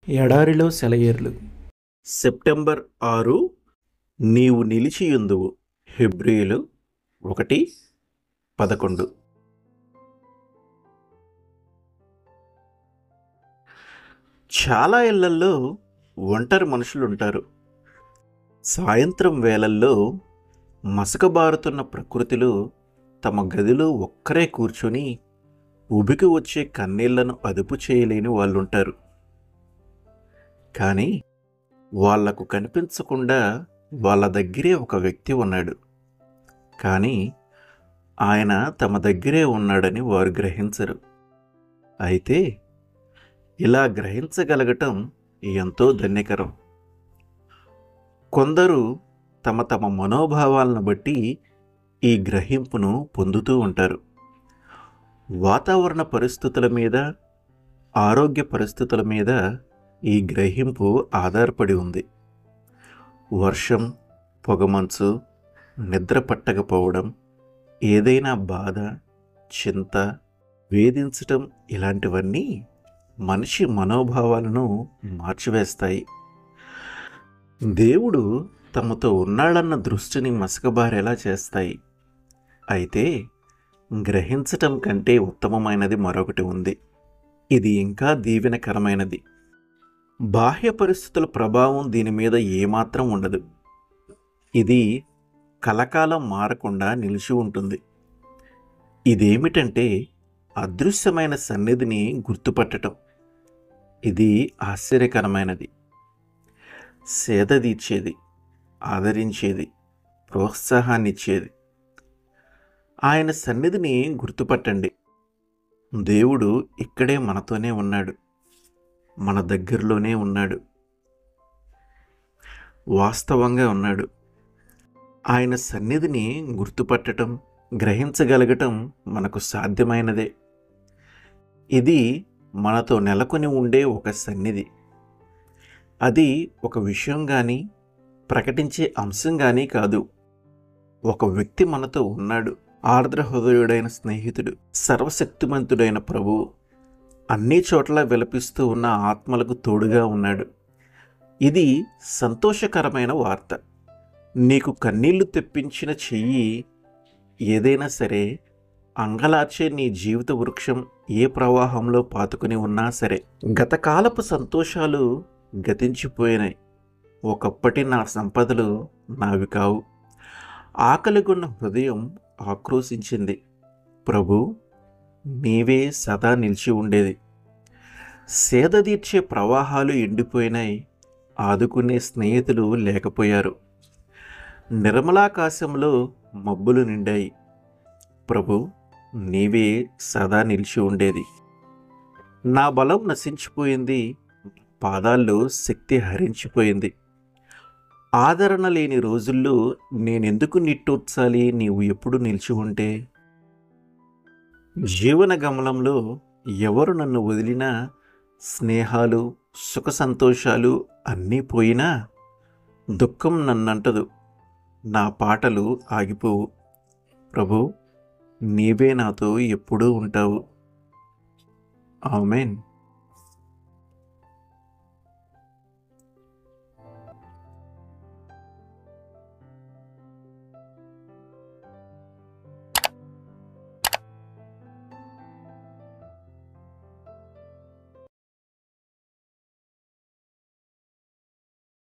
ఎడారిలో సెలయేర్లు. సెప్టెంబర్ 6 నీవు నిలిచియుందువు. హెబ్రీయులు 1:11. చాలా ఇళ్లల్లో ఒంటరి మనుషులుంటారు. సాయంత్రం వేళల్లో మసకబారుతున్న ప్రకృతిలో తమ గదిలో ఒక్కరే కూర్చొని ఉబికి వచ్చే కన్నీళ్లను అదుపు చేయలేని వాళ్ళుంటారు. కానీ వాళ్లకు కనిపించకుండా వాళ్ళ దగ్గరే ఒక వ్యక్తి ఉన్నాడు. కానీ ఆయన తమ దగ్గరే ఉన్నాడని వారు గ్రహించరు. అయితే ఇలా గ్రహించగలగటం ఎంతో ధన్యకరం. కొందరు తమ తమ మనోభావాలను బట్టి ఈ గ్రహింపును పొందుతూ ఉంటారు. వాతావరణ పరిస్థితుల మీద, ఆరోగ్య పరిస్థితుల మీద ఈ గ్రహింపు ఆధారపడి ఉంది. వర్షం, పొగమంచు, నిద్ర పట్టకపోవడం, ఏదైనా బాధ, చింత, వేధించటం ఇలాంటివన్నీ మనిషి మనోభావాలను మార్చివేస్తాయి. దేవుడు తమతో ఉన్నాడన్న దృష్టిని మసకబారేలా చేస్తాయి. అయితే గ్రహించటం కంటే ఉత్తమమైనది మరొకటి ఉంది. ఇది ఇంకా దీవెనకరమైనది. బాహ్య పరిస్థితుల ప్రభావం దీని మీద ఏమాత్రం ఉండదు. ఇది కలకాలం మారకుండా నిలిచి ఉంటుంది. ఇదేమిటంటే అదృశ్యమైన సన్నిధిని గుర్తుపట్టడం. ఇది ఆశ్చర్యకరమైనది, సేదదీర్చేది, ఆదరించేది, ప్రోత్సాహాన్నిచ్చేది. ఆయన సన్నిధిని గుర్తుపట్టండి. దేవుడు ఇక్కడే మనతోనే ఉన్నాడు, మన దగ్గరలోనే ఉన్నాడు, వాస్తవంగా ఉన్నాడు. ఆయన సన్నిధిని గుర్తుపట్టడం, గ్రహించగలగటం మనకు సాధ్యమైనదే. ఇది మనతో నెలకొని ఉండే ఒక సన్నిధి. అది ఒక విషయం కానీ, ప్రకటించే అంశం కానీ కాదు. ఒక వ్యక్తి మనతో ఉన్నాడు. ఆర్ద్ర హృదయుడైన స్నేహితుడు, సర్వశక్తిమంతుడైన ప్రభువు, అన్ని చోట్ల విలపిస్తూ ఉన్న ఆత్మలకు తోడుగా ఉన్నాడు. ఇది సంతోషకరమైన వార్త. నీకు కన్నీళ్లు తెప్పించిన చెయ్యి ఏదైనా సరే, అంగలార్చే నీ జీవిత వృక్షం ఏ ప్రవాహంలో పాతుకుని ఉన్నా సరే, గతకాలపు సంతోషాలు గతించిపోయినాయి. ఒకప్పటి నా సంపదలు నావి కావు. ఆకలిగొన్న హృదయం ఆక్రోశించింది. ప్రభు, నీవే సదా నిలిచి ఉండేది. సేదదీర్చే ప్రవాహాలు ఎండిపోయినాయి. ఆదుకునే స్నేహితులు లేకపోయారు. నిర్మలాకాశంలో మబ్బులు నిండాయి. ప్రభు, నీవే సదా నిలిచి ఉండేది. నా బలం నశించిపోయింది, పాదాల్లో శక్తి హరించిపోయింది. ఆదరణ లేని రోజుల్లో నేనెందుకు నిట్టూర్చాలి నీవు ఎప్పుడు నిలిచి ఉంటే? జీవన గమనంలో ఎవరు నన్ను వదిలినా, స్నేహాలు, సుఖ సంతోషాలు అన్నీ పోయినా దుఃఖం నన్నంటదు. నా పాటలు ఆగిపోవు. ప్రభు, నీవే నాతో ఎప్పుడూ ఉంటావు. ఆమేన్.